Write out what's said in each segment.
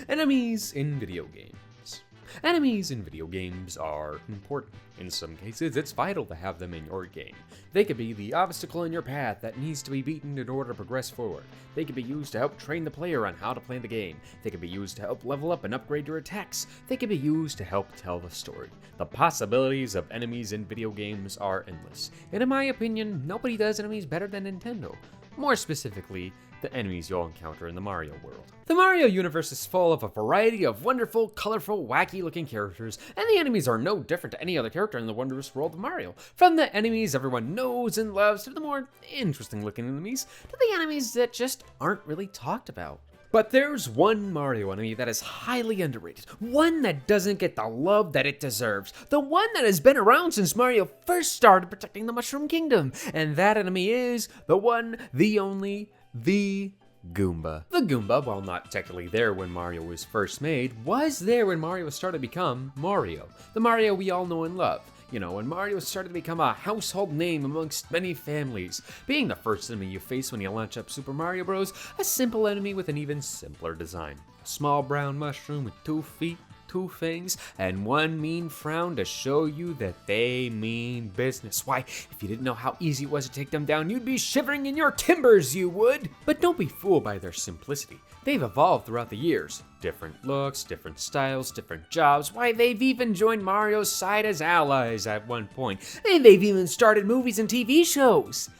Enemies in video games. Enemies in video games are important. In some cases, it's vital to have them in your game. They could be the obstacle in your path that needs to be beaten in order to progress forward. They can be used to help train the player on how to play the game. They can be used to help level up and upgrade your attacks. They can be used to help tell the story. The possibilities of enemies in video games are endless. And in my opinion, nobody does enemies better than Nintendo. More specifically, the enemies you'll encounter in the Mario world. The Mario universe is full of a variety of wonderful, colorful, wacky-looking characters, and the enemies are no different to any other character in the wondrous world of Mario. From the enemies everyone knows and loves, to the more interesting-looking enemies, to the enemies that just aren't really talked about. But there's one Mario enemy that is highly underrated, one that doesn't get the love that it deserves, the one that has been around since Mario first started protecting the Mushroom Kingdom, and that enemy is the one, the only, the Goomba. The Goomba, while not technically there when Mario was first made, was there when Mario started to become Mario. The Mario we all know and love. You know, when Mario started to become a household name amongst many families. Being the first enemy you face when you launch up Super Mario Bros., a simple enemy with an even simpler design. A small brown mushroom with 2 feet, 2 fangs, and 1 mean frown to show you that they mean business. Why, if you didn't know how easy it was to take them down, you'd be shivering in your timbers, you would! But don't be fooled by their simplicity. They've evolved throughout the years. Different looks, different styles, different jobs. Why, they've even joined Mario's side as allies at one point. And they've even started movies and TV shows.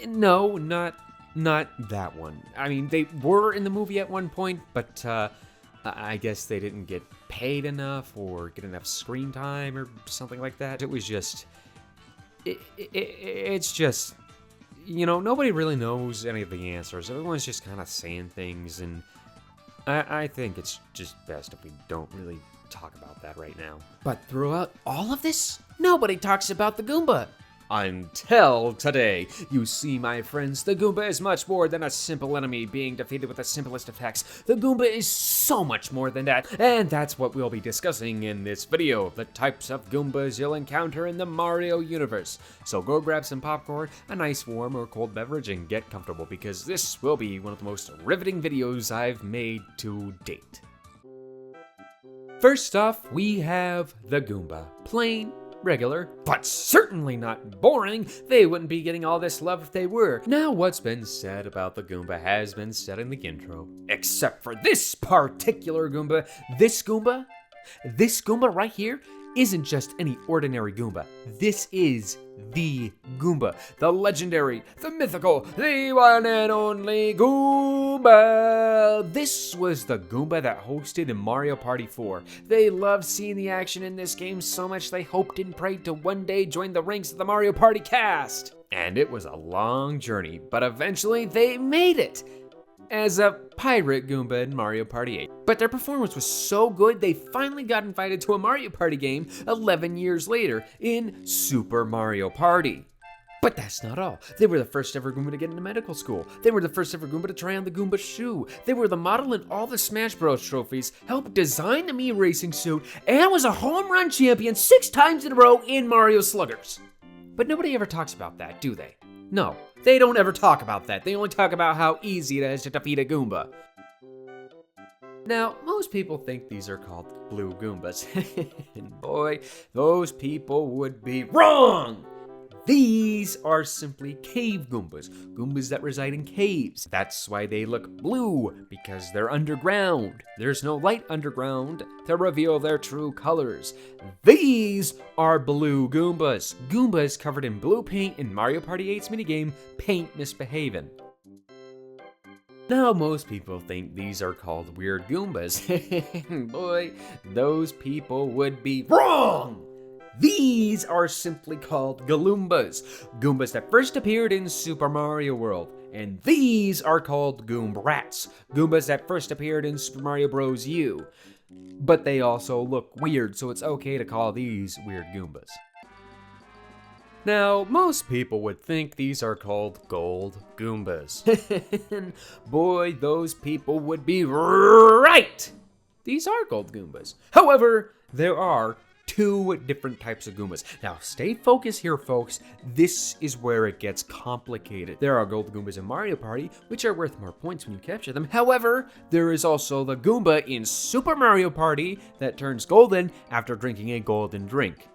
No, not that one. I mean, they were in the movie at one point, but I guess they didn't get paid enough or get enough screen time or something like that. It was just, it's just, you know, nobody really knows any of the answers. Everyone's just kind of saying things, and I think it's just best if we don't really talk about that right now. But throughout all of this, nobody talks about the Goomba. Until today. You see, my friends, the Goomba is much more than a simple enemy being defeated with the simplest attacks. The Goomba is so much more than that, and that's what we'll be discussing in this video, the types of Goombas you'll encounter in the Mario universe. So go grab some popcorn, a nice warm or cold beverage, and get comfortable, because this will be one of the most riveting videos I've made to date. First off, we have the Goomba. Plain, regular, but certainly not boring. They wouldn't be getting all this love if they were. Now, what's been said about the Goomba has been said in the intro. Except for this particular Goomba. This Goomba right here isn't just any ordinary Goomba. This is the Goomba, the legendary, the mythical, the one and only Goomba. This was the Goomba that hosted in Mario Party 4. They loved seeing the action in this game so much they hoped and prayed to one day join the ranks of the Mario Party cast. And it was a long journey, but eventually they made it as a pirate Goomba in Mario Party 8. But their performance was so good, they finally got invited to a Mario Party game 11 years later in Super Mario Party. But that's not all. They were the first ever Goomba to get into medical school. They were the first ever Goomba to try on the Goomba shoe. They were the model in all the Smash Bros. Trophies, helped design the Mii racing suit, and was a home run champion 6 times in a row in Mario Sluggers. But nobody ever talks about that, do they? No, they don't ever talk about that. They only talk about how easy it is to defeat a Goomba. Now, most people think these are called blue Goombas. And boy, those people would be wrong! These are simply cave Goombas, Goombas that reside in caves. That's why they look blue, because they're underground. There's no light underground to reveal their true colors. These are blue Goombas, Goombas covered in blue paint in Mario Party 8's minigame, Paint Misbehavin'. Now, most people think these are called weird Goombas. Boy, those people would be wrong! These are simply called Galoombas, Goombas that first appeared in Super Mario World. And these are called Goombrats, Goombas that first appeared in Super Mario Bros. U. But they also look weird, so it's okay to call these weird Goombas. Now, most people would think these are called gold Goombas. Boy, those people would be right! These are gold Goombas. However, there are 2 different types of Goombas. Now, stay focused here, folks. This is where it gets complicated. There are gold Goombas in Mario Party, which are worth more points when you capture them. However, there is also the Goomba in Super Mario Party that turns golden after drinking a golden drink.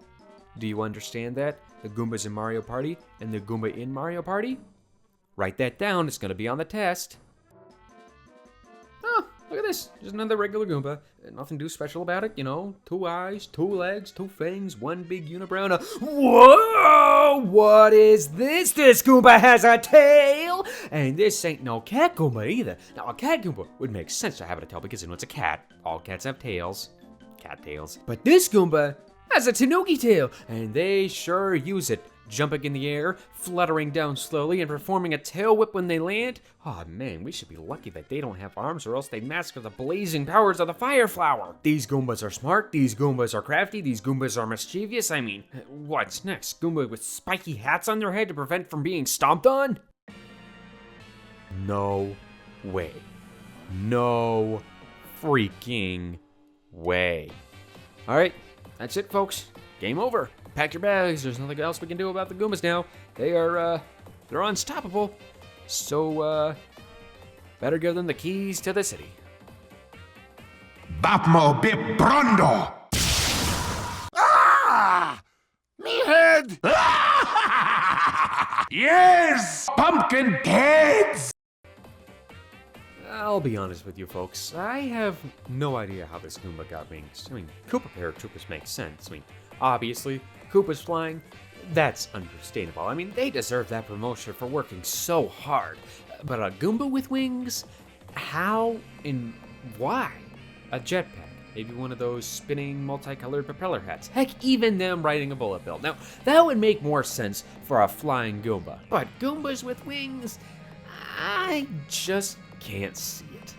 Do you understand that? The Goombas in Mario Party and the Goomba in Mario Party? Write that down, it's gonna be on the test. Oh, look at this, just another regular Goomba. Nothing too special about it, you know, 2 eyes, 2 legs, 2 fangs, 1 big unibrow. Whoa, what is this? This Goomba has a tail! And this ain't no cat Goomba either. Now, a cat Goomba would make sense to have it a tail because, you know, it's a cat. All cats have tails. Cat tails. But this Goomba has a tanuki tail, and they sure use it. Jumping in the air, fluttering down slowly, and performing a tail whip when they land. Oh man, we should be lucky that they don't have arms, or else they master the blazing powers of the fire flower. These Goombas are smart, these Goombas are crafty, these Goombas are mischievous. I mean, what's next? Goomba with spiky hats on their head to prevent from being stomped on? No way. No freaking way. Alright, that's it, folks. Game over. Pack your bags, there's nothing else we can do about the Goombas now. They're unstoppable. So, better give them the keys to the city. Bapmo bip brondo! Ah! Me head! Yes! Pumpkin heads! I'll be honest with you folks, I have no idea how this Goomba got wings. I mean, Koopa paratroopers make sense. I mean, obviously, Koopa's flying, that's understandable. I mean, they deserve that promotion for working so hard. But a Goomba with wings? How and why? A jetpack, maybe one of those spinning multicolored propeller hats. Heck, even them riding a bullet bill. Now, that would make more sense for a flying Goomba. But Goombas with wings? I just can't see it.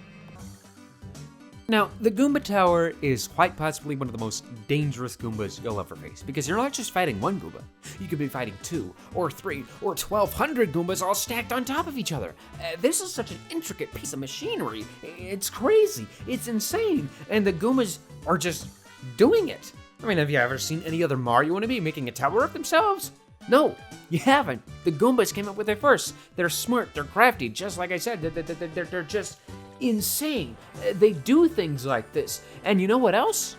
Now, the Goomba Tower is quite possibly one of the most dangerous Goombas you'll ever face, because you're not just fighting one Goomba. You could be fighting 2, or 3, or 1,200 Goombas all stacked on top of each other. This is such an intricate piece of machinery. It's crazy. It's insane. And the Goombas are just doing it. I mean, have you ever seen any other Mario wannabe making a tower of themselves? No, you haven't. The Goombas came up with it first. They're smart, they're crafty, just like I said. They're just insane. They do things like this. And you know what else?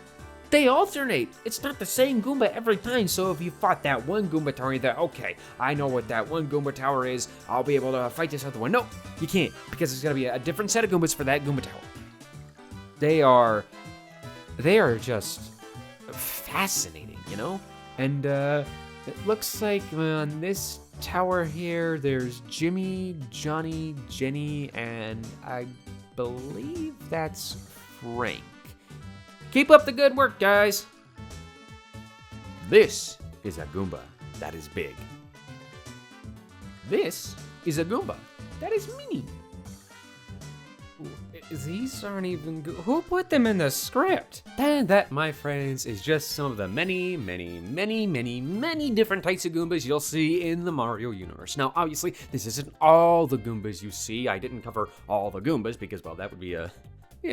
They alternate. It's not the same Goomba every time, so if you fought that one Goomba tower, that okay, I know what that one Goomba tower is, I'll be able to fight this other one. No, you can't, because there's gonna be a different set of Goombas for that Goomba tower. They are just fascinating, you know? And it looks like on this tower here, there's Jimmy, Johnny, Jenny, and I believe that's Frank. Keep up the good work, guys. This is a Goomba that is big. This is a Goomba that is mini. These aren't even good. Who put them in the script? And that, my friends, is just some of the many different types of Goombas you'll see in the Mario universe. Now, obviously, this isn't all the Goombas you see. I didn't cover all the Goombas because, well, that would be a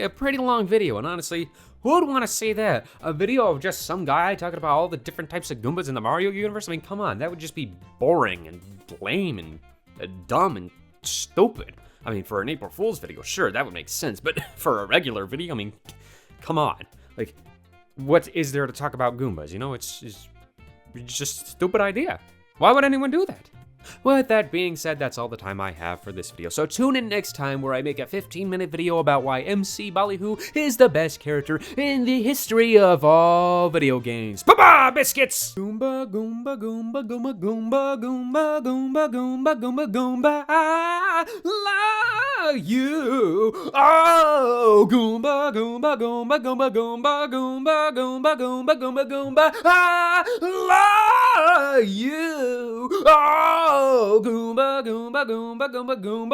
pretty long video. And honestly, who would want to see that? A video of just some guy talking about all the different types of Goombas in the Mario universe? I mean, come on, that would just be boring and lame and dumb and stupid. I mean, for an April Fool's video, sure, that would make sense, but for a regular video, I mean, come on. Like, what is there to talk about Goombas? You know, it's just a stupid idea. Why would anyone do that? With that being said, that's all the time I have for this video, so tune in next time where I make a 15-minute video about why MC Ballyhoo is the best character in the history of all video games. Bye-bye, biscuits! Goomba, Goomba, Goomba, Goomba, Goomba, Goomba, Goomba, Goomba, Goomba, Goomba, I love you! Oh, Goomba, Goomba, Goomba, Goomba, Goomba, Goomba, Goomba, Goomba, Goomba, Goomba, I love you! Oh, Goomba, Goomba, Goomba, Goomba, Goomba.